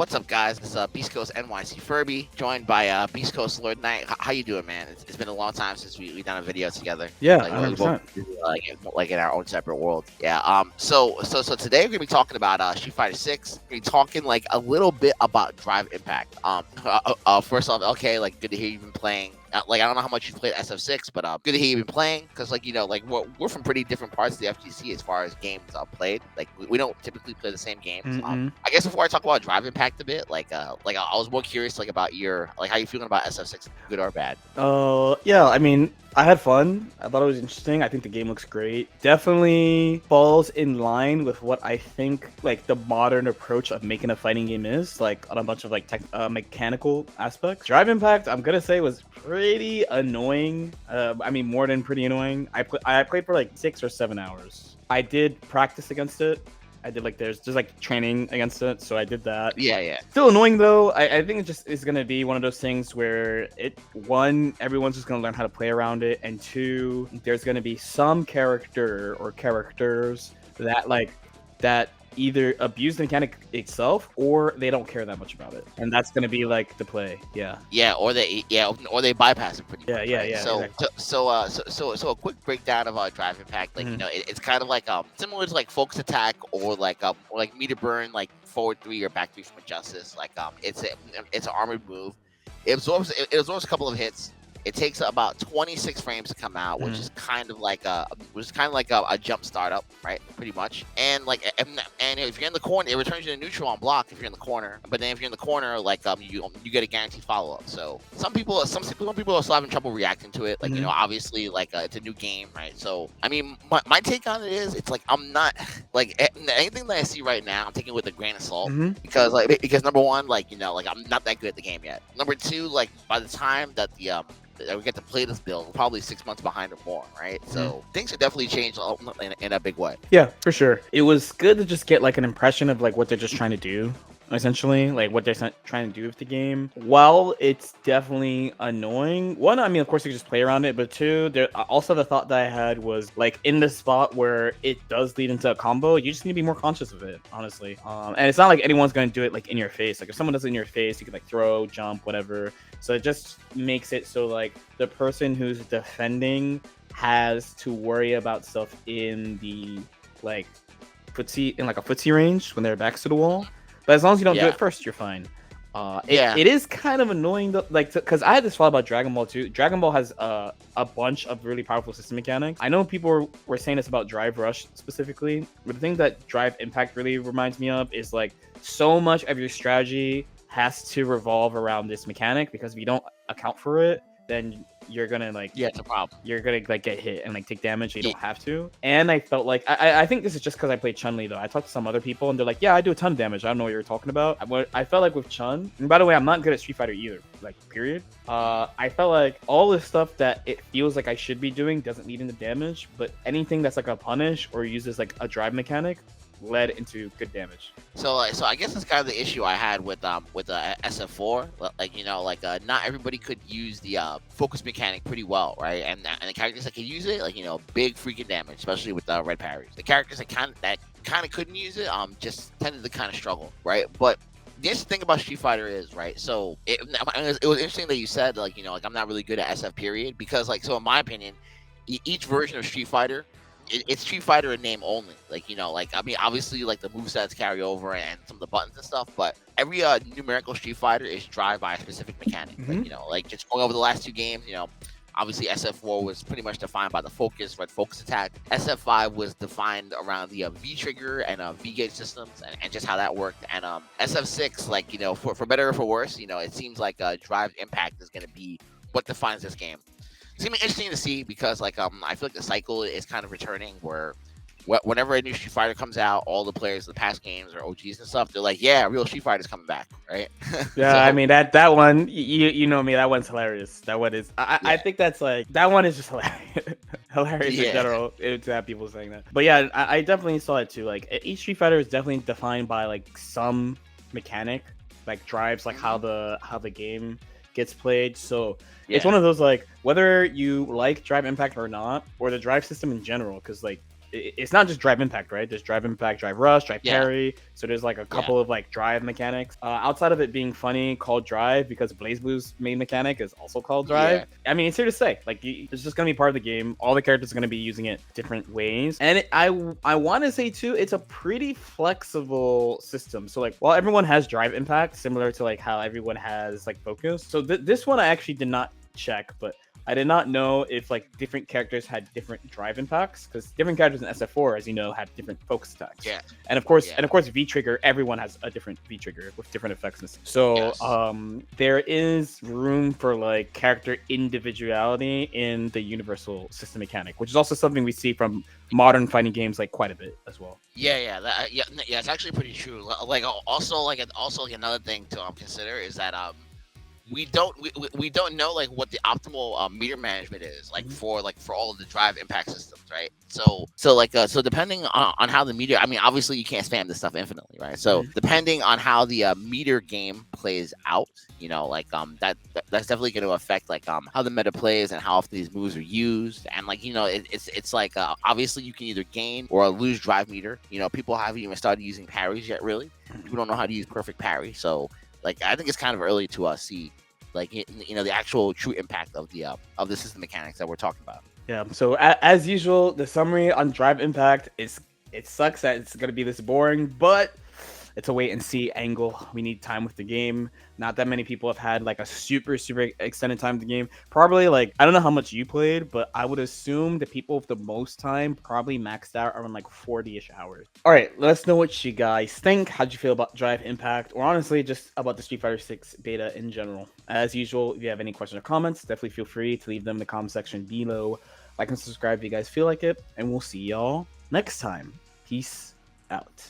What's up, guys? It's Beastcoast NYCFurby, joined by Beastcoast Lord Knight. How you doing, man? It's been a long time since we done a video together. Yeah, Like we both 100%. like in our own separate world. Yeah. So today we're gonna be talking about Street Fighter 6. We're gonna be talking like a little bit about Drive Impact. First off, okay, like good to hear you've been playing. Like I don't know how much you played SF6, but good to hear you've been playing because like like we're from pretty different parts of the FGC as far as games played. Like we don't typically play the same games. I guess before I talk about Drive Impact a bit, I was more curious like about your how you feeling about SF6, good or bad. Yeah, I mean, I had fun. I thought it was interesting. I think the game looks great. Definitely falls in line with what I think like the modern approach of making a fighting game is, like on a bunch of like mechanical aspects. Drive Impact, I'm gonna say, was pretty annoying. I mean, more than pretty annoying. I played for like 6 or 7 hours. I did practice against it. I did like there's just like training against it, so I did that. Yeah. Still annoying though. I think it just is gonna be one of those things where everyone's just gonna learn how to play around it, and two, there's gonna be some character or characters that either abuse the mechanic itself or they don't care that much about it, and that's gonna be like the play. Yeah, or they bypass it pretty much. Yeah. Right? So, Exactly. so a quick breakdown of Drive Impact. Like it's kind of like similar to like Focus Attack or like Meter Burn, like forward 3 or back 3 from Justice. It's an armored move. It absorbs a couple of hits. It takes about 26 frames to come out, which is kind of like a jump startup, right? Pretty much. And if you're in the corner, it returns you to neutral on block if you're in the corner. But then if you're in the corner, you get a guaranteed follow up. So some people are still having trouble reacting to it. Obviously it's a new game, right? So I mean, my take on it is it's like I'm not like anything that I see right now, I'm taking it with a grain of salt because number one, I'm not that good at the game yet. Number two, like by the time that that we get to play this build, we're probably 6 months behind or more, right? So things have definitely changed in a big way. Yeah, for sure. It was good to just get like an impression of like what they're just trying to do, essentially, like what they're trying to do with the game. While it's definitely annoying, one, I mean, of course you can just play around it, but two, there also the thought that I had was like in the spot where it does lead into a combo, you just need to be more conscious of it, honestly. And it's not like anyone's going to do it like in your face. Like if someone does it in your face, you can like throw, jump, whatever. So it just makes it so like the person who's defending has to worry about stuff in the like footsie in like a footsie range when their backs to the wall. But as long as you don't do it first, you're fine. It is kind of annoying though, like because I had this thought about Dragon Ball too. Dragon Ball has a bunch of really powerful system mechanics. I know people were saying this about Drive Rush specifically, but the thing that Drive Impact really reminds me of is like so much of your strategy has to revolve around this mechanic, because if you don't account for it, then you're gonna it's a problem. You're gonna like get hit and like take damage. You don't have to. And I felt like I think this is just because I played Chun-Li though. I talked to some other people and they're like, yeah, I do a ton of damage. I don't know what you're talking about. I felt like with Chun, and by the way, I'm not good at Street Fighter either. Like period. I felt like all the stuff that it feels like I should be doing doesn't lead into damage, but anything that's like a punish or uses like a drive mechanic led into good damage. So I guess that's kind of the issue I had with SF4. Not everybody could use the focus mechanic pretty well, right? And the characters that could use it, big freaking damage, especially with red parries. The characters that kind of couldn't use it, just tended to kind of struggle, right? But the interesting thing about Street Fighter is, right? So it was interesting that you said I'm not really good at SF period, because so in my opinion, each version of Street Fighter, it's Street Fighter in name only. I mean, obviously, like the movesets carry over and some of the buttons and stuff, but every numerical Street Fighter is driven by a specific mechanic. Just going over the last 2 games, obviously SF4 was pretty much defined by the focus attack. SF5 was defined around the V trigger and V gauge systems and just how that worked. And SF6, for better or for worse, it seems like Drive Impact is going to be what defines this game. It's gonna be interesting to see because I feel like the cycle is kind of returning where whenever a new Street Fighter comes out, all the players of the past games or OGs and stuff, they're like, yeah, real Street Fighter's coming back, right? Yeah, I mean that one, you know me, that one's hilarious. That one is I think that's like that one is just hilarious in general to have people saying that. But yeah, I definitely saw it too. Like each Street Fighter is definitely defined by like some mechanic, like drives like how the game gets played. So it's one of those like whether you like Drive Impact or not, or the drive system in general, because like it's not just drive impact, right? There's drive impact, drive rush, drive Yeah, parry. So there's like a yeah, couple of like drive mechanics. Outside of it being funny, called drive because BlazBlue's main mechanic is also called drive. yeah. I mean, it's here to stay. Like, it's just gonna be part of the game. All the characters are gonna be using it different ways, and I want to say too, it's a pretty flexible system. So like, while everyone has drive impact, similar to like how everyone has like focus. So this one I actually did not check, but I did not know if like different characters had different drive impacts because different characters in SF4, as you know, have different focus attacks. Yeah. And of course, V trigger. Everyone has a different V trigger with different effects. So Yes. there is room for like character individuality in the universal system mechanic, which is also something we see from modern fighting games like quite a bit as well. Yeah. It's actually pretty true. Also like another thing to consider is that we don't know like what the optimal meter management is like Mhm. for all of the drive impact systems, right? So depending on how the meter, I mean, obviously you can't spam this stuff infinitely, right? So Mhm. depending on how the meter game plays out, that's definitely going to affect like how the meta plays and how often these moves are used, and like it's like obviously you can either gain or lose drive meter. People haven't even started using parries yet, really. People don't know how to use perfect parry, so like I think it's kind of early to see like the actual true impact of the system mechanics that we're talking about. Yeah. So as usual, the summary on drive impact is it sucks that it's gonna be this boring, but it's a wait and see angle. We need time with the game. Not that many people have had like a super extended time with the game. Probably like I don't know how much you played, but I would assume the people with the most time probably maxed out around like 40-ish hours. All right, let us know what you guys think. How'd you feel about Drive Impact, or honestly just about the Street Fighter 6 beta in general? As usual, if you have any questions or comments, definitely feel free to leave them in the comment section below. Like and subscribe if you guys feel like it, and we'll see y'all next time. Peace out.